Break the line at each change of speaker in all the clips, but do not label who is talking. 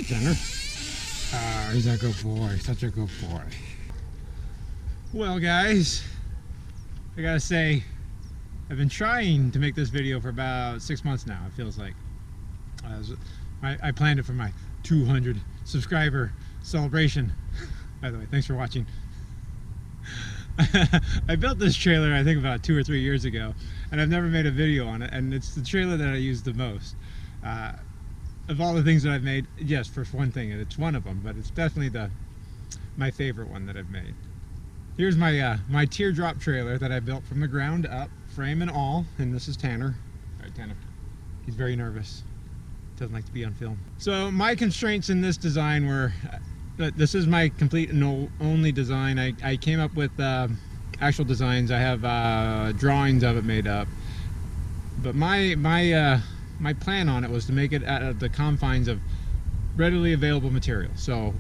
Jenner. Ah, he's a good boy, such a good boy. Well guys, I gotta say, I've been trying to make this video for about 6 months now, it feels like. I planned it for my 200 subscriber celebration. By the way, thanks for watching. I built this trailer I think about 2 or 3 years ago, and I've never made a video on it, and it's the trailer that I use the most. Of all the things that I've made, yes, for one thing, it's one of them, but it's definitely my favorite one that I've made. Here's my my teardrop trailer that I built from the ground up, frame and all, and this is Tanner. All right, Tanner. He's very nervous. Doesn't like to be on film. So my constraints in this design were, this is my complete and only design. I came up with actual designs. I have drawings of it made up, but my plan on it was to make it at the confines of readily available material. So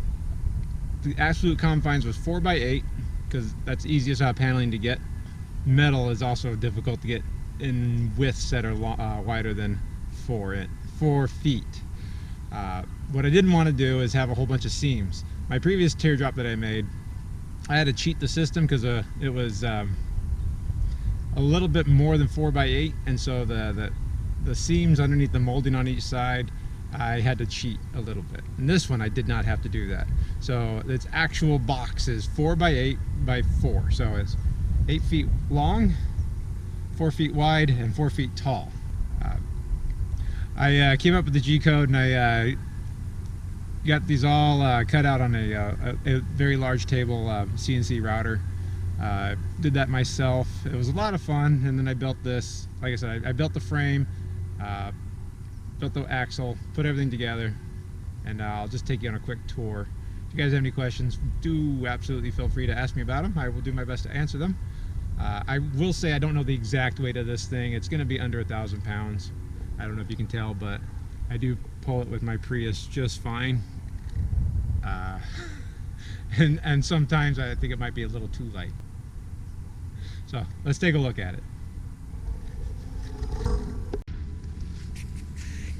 the absolute confines was 4x8 because that's easiest paneling to get. Metal is also difficult to get in widths that are wider than 4 feet. What I didn't want to do is have a whole bunch of seams. My previous teardrop that I made, I had to cheat the system because it was a little bit more than 4x8, and so the seams underneath the molding on each side, I had to cheat a little bit. And this one I did not have to do that. So its actual box is 4x8 by 4. So it's 8 feet long, 4 feet wide, and 4 feet tall. I came up with the G code, and I got these all cut out on a very large table CNC router. Did that myself. It was a lot of fun, and then I built this. Like I said, I built the frame, built the axle, put everything together, and I'll just take you on a quick tour. If you guys have any questions, do absolutely feel free to ask me about them. I will do my best to answer them. I will say I don't know the exact weight of this thing. It's going to be under 1,000 pounds. I don't know if you can tell, but I do pull it with my Prius just fine. And sometimes I think it might be a little too light. So let's take a look at it.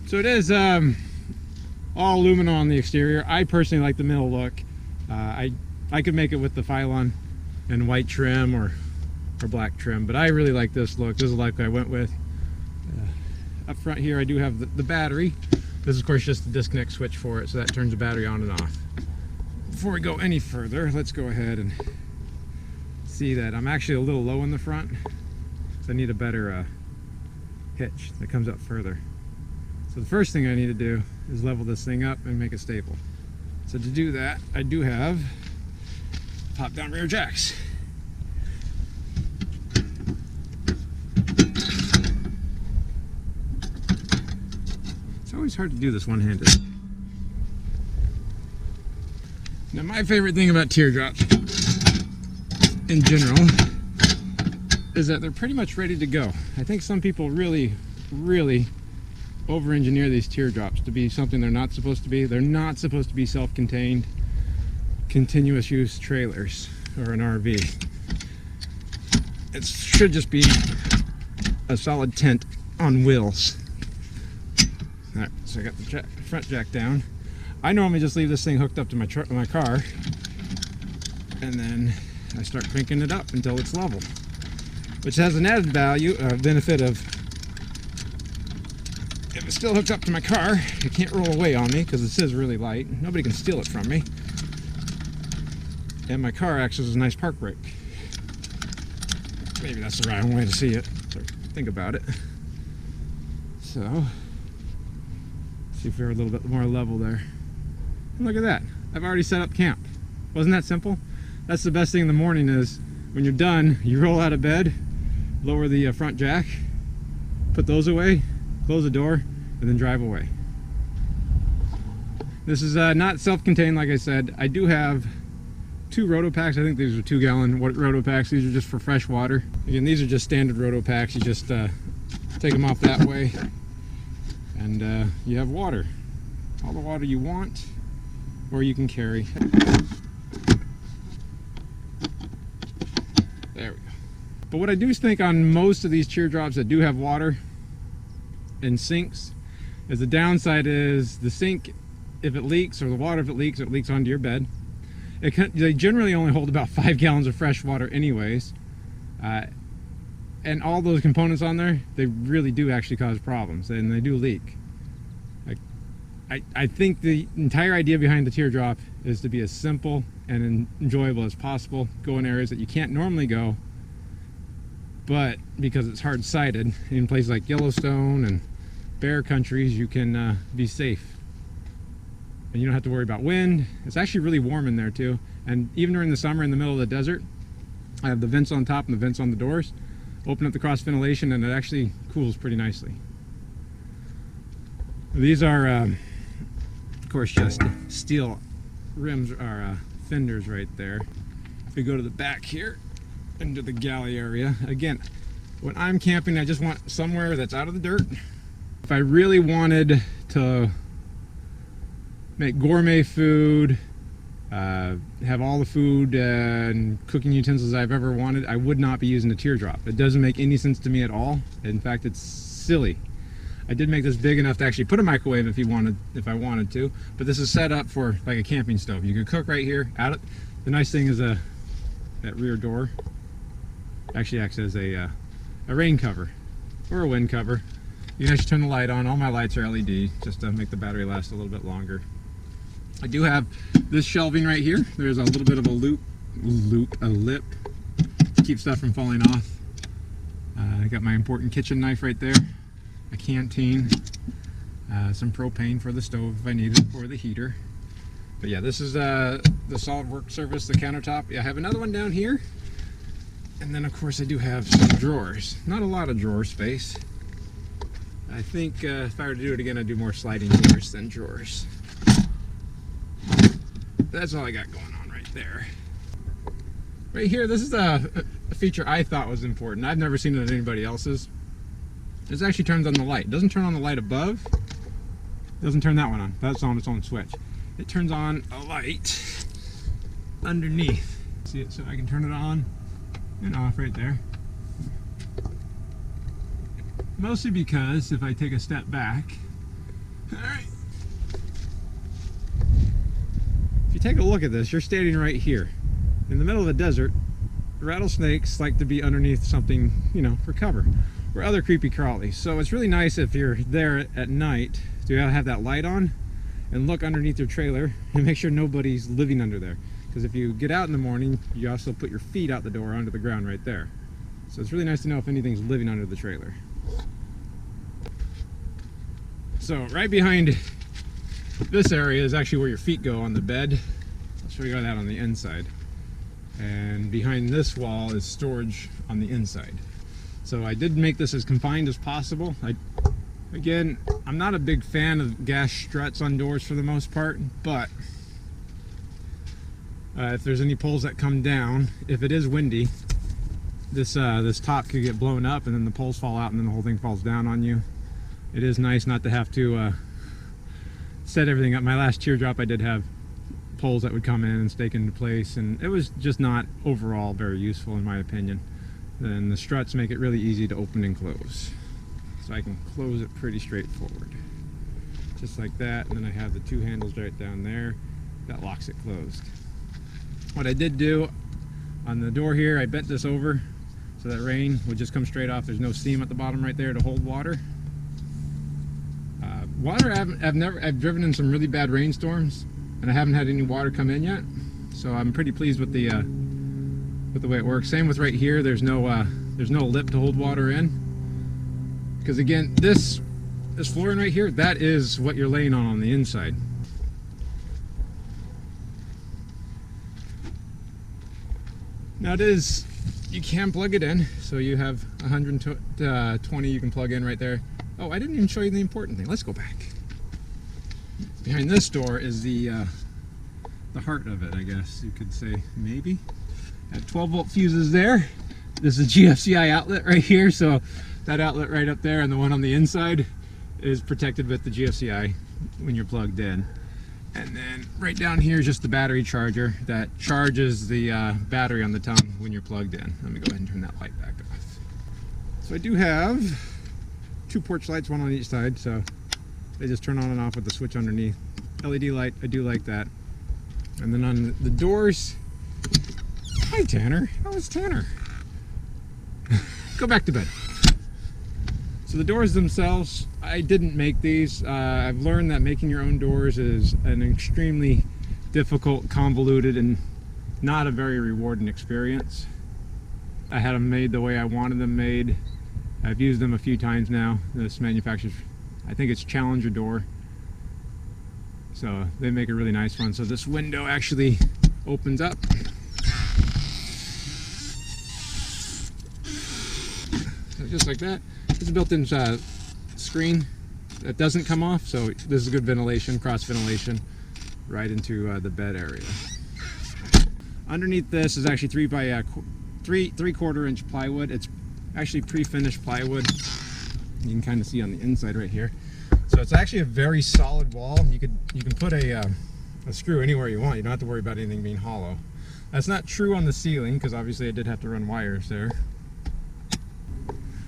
So it is all aluminum on the exterior. I personally like the middle look. I could make it with the Phylon and white trim or black trim, but I really like this look. This is the look I went with. Up front here I do have the battery. This is of course just the disconnect switch for it, so that turns the battery on and off. Before we go any further, let's go ahead and see that I'm actually a little low in the front, so I need a better hitch that comes up further. So the first thing I need to do is level this thing up and make it stable. So to do that, I do have pop-down rear jacks. It's always hard to do this one-handed. Now my favorite thing about teardrops in general is that they're pretty much ready to go. I think some people really over-engineer these teardrops to be something they're not supposed to be. They're not supposed to be self-contained, continuous use trailers or an RV. It should just be a solid tent on wheels. Alright, so I got the front jack down. I normally just leave this thing hooked up to my car, and then I start cranking it up until it's level, which has an added benefit of, if it's still hooked up to my car, it can't roll away on me because it is really light. Nobody can steal it from me. And my car acts as a nice park brake. Maybe that's the wrong way to see it, or think about it. So, see if we're a little bit more level there. And look at that. I've already set up camp. Wasn't that simple? That's the best thing in the morning is when you're done, you roll out of bed, lower the front jack, put those away, close the door, and then drive away. This is not self-contained, like I said. I do have 2 roto packs. I think these are 2-gallon roto packs. These are just for fresh water. Again, these are just standard roto packs. You just take them off that way, and you have water. All the water you want, or you can carry. There we go. But what I do think on most of these teardrops that do have water and sinks is the downside is the sink if it leaks, or the water if it leaks onto your bed. They generally only hold about 5 gallons of fresh water anyways. And all those components on there, they really do actually cause problems, and they do leak. I think the entire idea behind the teardrop is to be as simple and enjoyable as possible. Go in areas that you can't normally go, but because it's hard-sided, in places like Yellowstone and bear countries, you can be safe. And you don't have to worry about wind. It's actually really warm in there too. And even during the summer in the middle of the desert, I have the vents on top and the vents on the doors. Open up the cross ventilation and it actually cools pretty nicely. These are, of course, just steel rims or fenders right there. If we go to the back here, into the galley area, again, when I'm camping, I just want somewhere that's out of the dirt. If I really wanted to make gourmet food, have all the food and cooking utensils I've ever wanted, I would not be using a teardrop. It doesn't make any sense to me at all. In fact, it's silly. I did make this big enough to actually put a microwave if I wanted to, but this is set up for like a camping stove. You can cook right here. The nice thing is that rear door actually acts as a rain cover or a wind cover. You can actually turn the light on. All my lights are LED just to make the battery last a little bit longer. I do have this shelving right here. There's a little bit of a lip to keep stuff from falling off. I got my important kitchen knife right there, a canteen, some propane for the stove if I need it, or the heater. But yeah, this is the solid work surface, the countertop. I have another one down here. And then of course I do have some drawers. Not a lot of drawer space. I think if I were to do it again, I'd do more sliding doors than drawers. That's all I got going on right there. Right here, this is a feature I thought was important. I've never seen it at anybody else's. This actually turns on the light. It doesn't turn on the light above. It doesn't turn that one on. That's on its own switch. It turns on a light underneath. See it? So I can turn it on and off right there. Mostly because if I take a step back, all right. If you take a look at this, you're standing right here in the middle of the desert. Rattlesnakes like to be underneath something, you know, for cover, or other creepy crawlies. So it's really nice if you're there at night to have that light on and look underneath your trailer and make sure nobody's living under there. Because if you get out in the morning, you also put your feet out the door onto the ground right there. So it's really nice to know if anything's living under the trailer. So right behind this area is actually where your feet go on the bed. I'll show you that on the inside. And behind this wall is storage on the inside. So I did make this as confined as possible. Again, I'm not a big fan of gas struts on doors for the most part, but if there's any poles that come down, if it is windy, this top could get blown up and then the poles fall out and then the whole thing falls down on you. It is nice not to have to set everything up. My last teardrop, I did have poles that would come in and stake into place, and it was just not overall very useful in my opinion. And the struts make it really easy to open and close. So I can close it pretty straightforward. Just like that, and then I have the two handles right down there. That locks it closed. What I did do on the door here, I bent this over so that rain would just come straight off. There's no seam at the bottom right there to hold water. Water, I've driven in some really bad rainstorms, and I haven't had any water come in yet. So I'm pretty pleased with the way it works. Same with right here. There's no lip to hold water in. Because again, this flooring right here, that is what you're laying on the inside. Now you can plug it in, so you have 120 you can plug in right there. Oh, I didn't even show you the important thing. Let's go back. Behind this door is the heart of it, I guess you could say, maybe. At 12-volt fuses there. This is a GFCI outlet right here, so that outlet right up there and the one on the inside is protected with the GFCI when you're plugged in. And then right down here is just the battery charger that charges the battery on the tongue when you're plugged in. Let me go ahead and turn that light back off. So I do have two porch lights, one on each side, so they just turn on and off with the switch underneath. LED light, I do like that. And then on the doors, hi Tanner, how is Tanner? Go back to bed. So the doors themselves, I didn't make these. I've learned that making your own doors is an extremely difficult, convoluted, and not a very rewarding experience. I had them made the way I wanted them made. I've used them a few times now. This manufacturer's, I think it's Challenger door. So they make a really nice one. So this window actually opens up. So just like that. It's a built-in screen that doesn't come off. So this is good ventilation, cross ventilation, right into the bed area. Underneath this is actually 3/4 inch plywood. It's actually pre-finished plywood. You can kind of see on the inside right here. So it's actually a very solid wall. You can put a screw anywhere you want. You don't have to worry about anything being hollow. That's not true on the ceiling because obviously I did have to run wires there.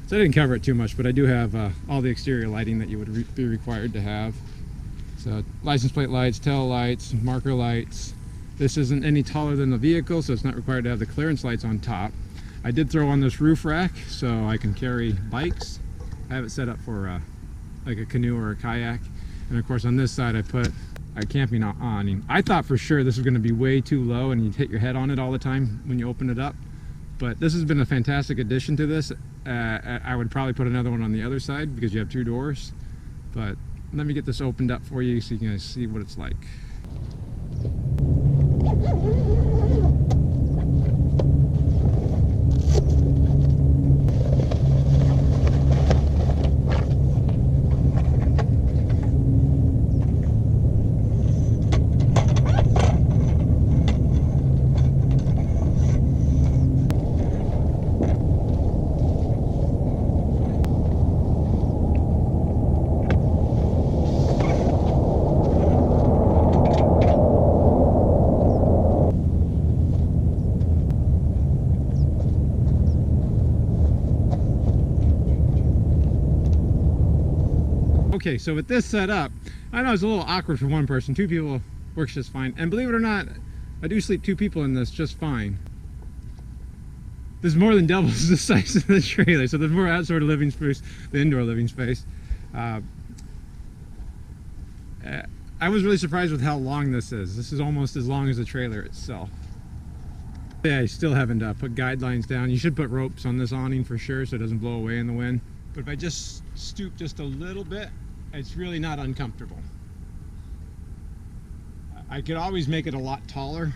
So I didn't cover it too much, but I do have all the exterior lighting that you would be required to have. So license plate lights, tail lights, marker lights. This isn't any taller than the vehicle, so it's not required to have the clearance lights on top. I did throw on this roof rack so I can carry bikes. I have it set up for like a canoe or a kayak. And of course on this side I put a camping awning. I thought for sure this was going to be way too low and you'd hit your head on it all the time when you open it up. But this has been a fantastic addition to this. I would probably put another one on the other side because you have two doors. But let me get this opened up for you so you can guys see what it's like. Okay, so with this set up, I know it's a little awkward for one person. Two people works just fine. And believe it or not, I do sleep two people in this just fine. There's more than doubles the size of the trailer, so there's more outside living space than indoor living space. I was really surprised with how long this is. This is almost as long as the trailer itself. Yeah, I still haven't put guidelines down. You should put ropes on this awning for sure so it doesn't blow away in the wind. But if I just stoop just a little bit, it's really not uncomfortable. I could always make it a lot taller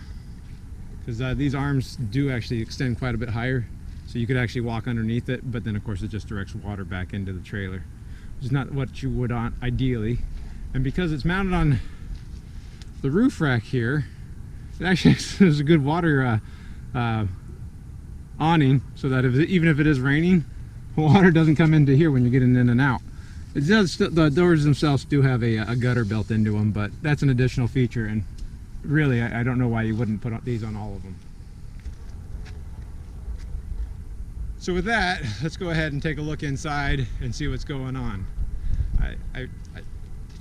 because these arms do actually extend quite a bit higher, so you could actually walk underneath it, but then of course it just directs water back into the trailer, which is not what you would want ideally. And because it's mounted on the roof rack here, it actually is a good water awning, so that even if it is raining, water doesn't come into here when you're getting in and out. It does, the doors themselves do have a gutter built into them, but that's an additional feature, and really I don't know why you wouldn't put these on all of them. So with that, let's go ahead and take a look inside and see what's going on.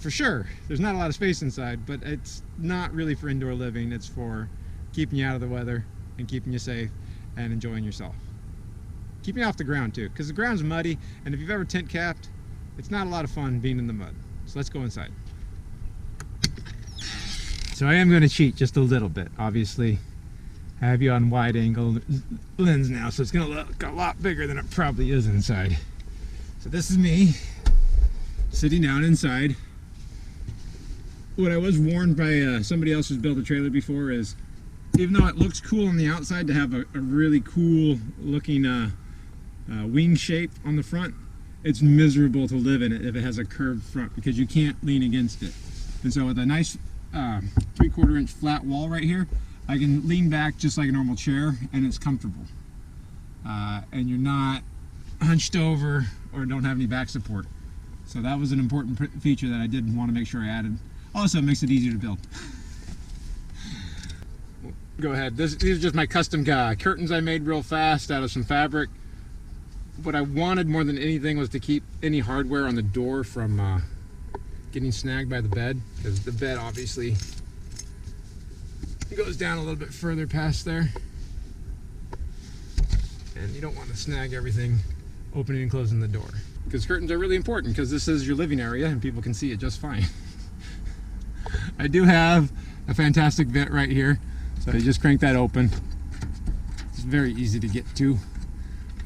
For sure, there's not a lot of space inside, but it's not really for indoor living. It's for keeping you out of the weather and keeping you safe and enjoying yourself. Keeping you off the ground too, because the ground's muddy, and if you've ever tent camped, it's not a lot of fun being in the mud. So let's go inside. So I am going to cheat just a little bit. Obviously, I have you on wide angle lens now, so it's going to look a lot bigger than it probably is inside. So this is me sitting down inside. What I was warned by somebody else who's built a trailer before is, even though it looks cool on the outside to have a really cool looking wing shape on the front, it's miserable to live in it if it has a curved front because you can't lean against it. And so with a nice 3/4 inch flat wall right here, I can lean back just like a normal chair and it's comfortable. And you're not hunched over or don't have any back support. So that was an important feature that I did want to make sure I added. Also, it makes it easier to build. Go ahead. These are just my custom curtains I made real fast out of some fabric. What I wanted more than anything was to keep any hardware on the door from getting snagged by the bed, because the bed obviously goes down a little bit further past there. And you don't want to snag everything opening and closing the door. Because curtains are really important, because this is your living area and people can see it just fine. I do have a fantastic vent right here. So you just crank that open. It's very easy to get to.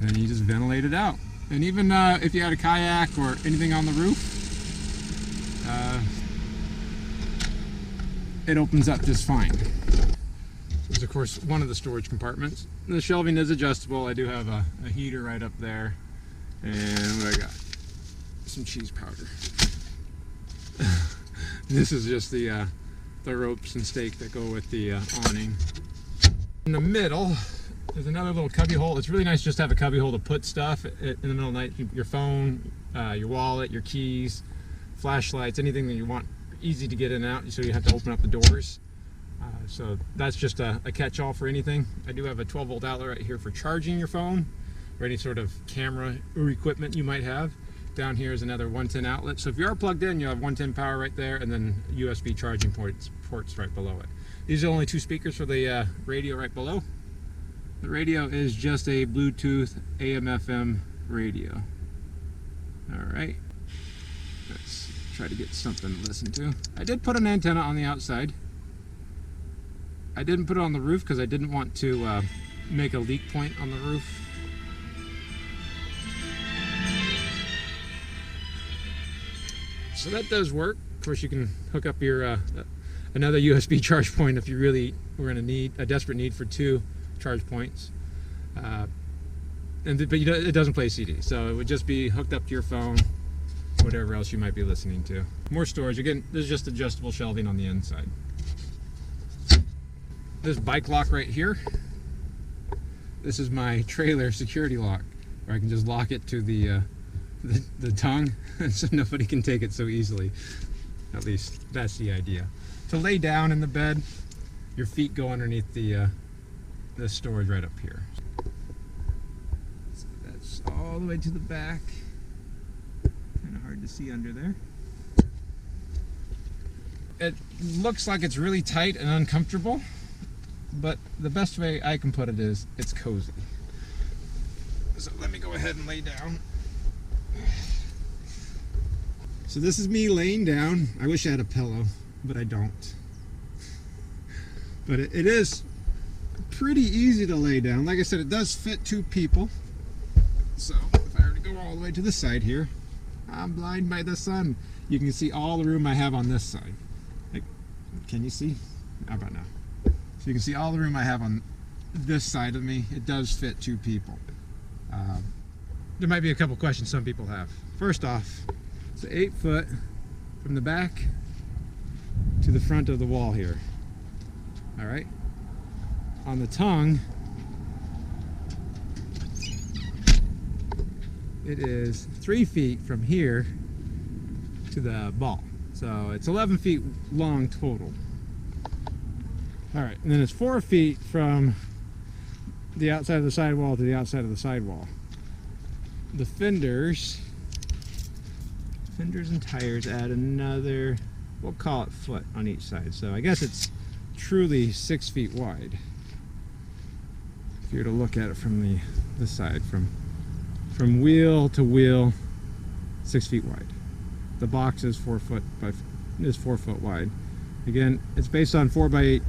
And you just ventilate it out. And even if you had a kayak or anything on the roof, it opens up just fine. This is of course one of the storage compartments. The shelving is adjustable. I do have a heater right up there. And what I got? Some cheese powder. This is just the ropes and stake that go with the awning. In the middle, there's another little cubby hole. It's really nice just to have a cubby hole to put stuff in the middle of the night. Your phone, your wallet, your keys, flashlights, anything that you want easy to get in and out, so you have to open up the doors. So that's just a catch-all for anything. I do have a 12-volt outlet right here for charging your phone or any sort of camera or equipment you might have. Down here is another 110 outlet. So if you are plugged in, you have 110 power right there, and then USB charging ports right below it. These are only 2 speakers for the radio right below. The radio is just a Bluetooth AM/FM radio. All right, let's try to get something to listen to. I did put an antenna on the outside. I didn't put it on the roof because I didn't want to make a leak point on the roof. So that does work. Of course, you can hook up your another USB charge point if you really were in a desperate need for 2 charge points. But it doesn't play CD, so it would just be hooked up to your phone, whatever else you might be listening to. More storage. Again, there's just adjustable shelving on the inside. This bike lock right here, this is my trailer security lock, where I can just lock it to the tongue so nobody can take it so easily. At least that's the idea. To lay down in the bed, your feet go underneath the storage right up here. So that's all the way to the back. Kind of hard to see under there. It looks like it's really tight and uncomfortable, but the best way I can put it is it's cozy. So let me go ahead and lay down. So this is me laying down. I wish I had a pillow, but I don't. But it is pretty easy to lay down. Like I said, it does fit 2 people. So if I were to go all the way to the side here, I'm blind by the sun. You can see all the room I have on this side. Like, can you see? How about now? So you can see all the room I have on this side of me. It does fit 2 people. There might be a couple questions some people have. First off, it's 8 foot from the back to the front of the wall here. All right. On the tongue, it is 3 feet from here to the ball. So it's 11 feet long total. All right, and then it's 4 feet from the outside of the sidewall to the outside of the sidewall. The fenders and tires add another, we'll call it foot on each side. So I guess it's truly 6 feet wide. If you were to look at it from the side, from wheel to wheel, 6 feet wide. The box is 4 foot wide. Again, it's based on 4x8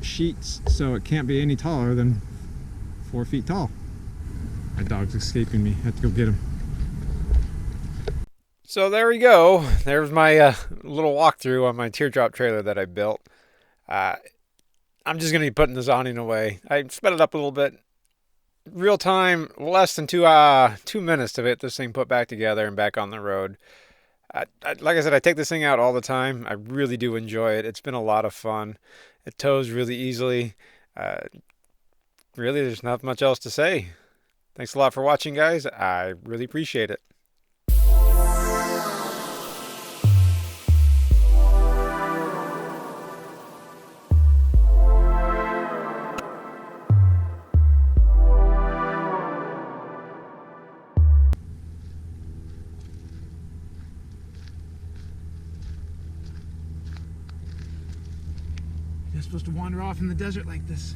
sheets, so it can't be any taller than 4 feet tall. My dog's escaping me. I have to go get him.
So there we go. There's my little walkthrough on my teardrop trailer that I built. I'm just going to be putting this awning away. I sped it up a little bit. Real time, less than 2 minutes to get this thing put back together and back on the road. Like I said, I take this thing out all the time. I really do enjoy it. It's been a lot of fun. It tows really easily. Really, there's not much else to say. Thanks a lot for watching, guys. I really appreciate it.
You're supposed to wander off in the desert like this.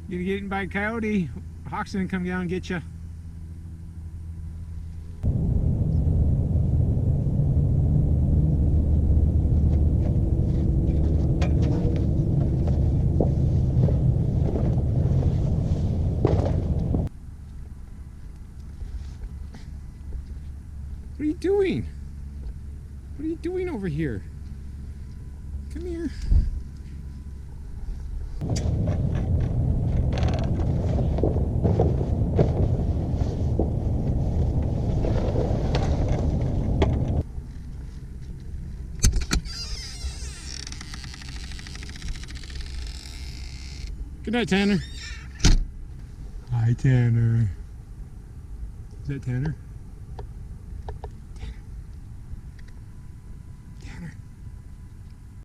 You're gonna get eaten by a coyote. Hawk's gonna come down and get you. What are you doing? What are you doing over here? Come here. Good night, Tanner. Hi, Tanner. Is that Tanner?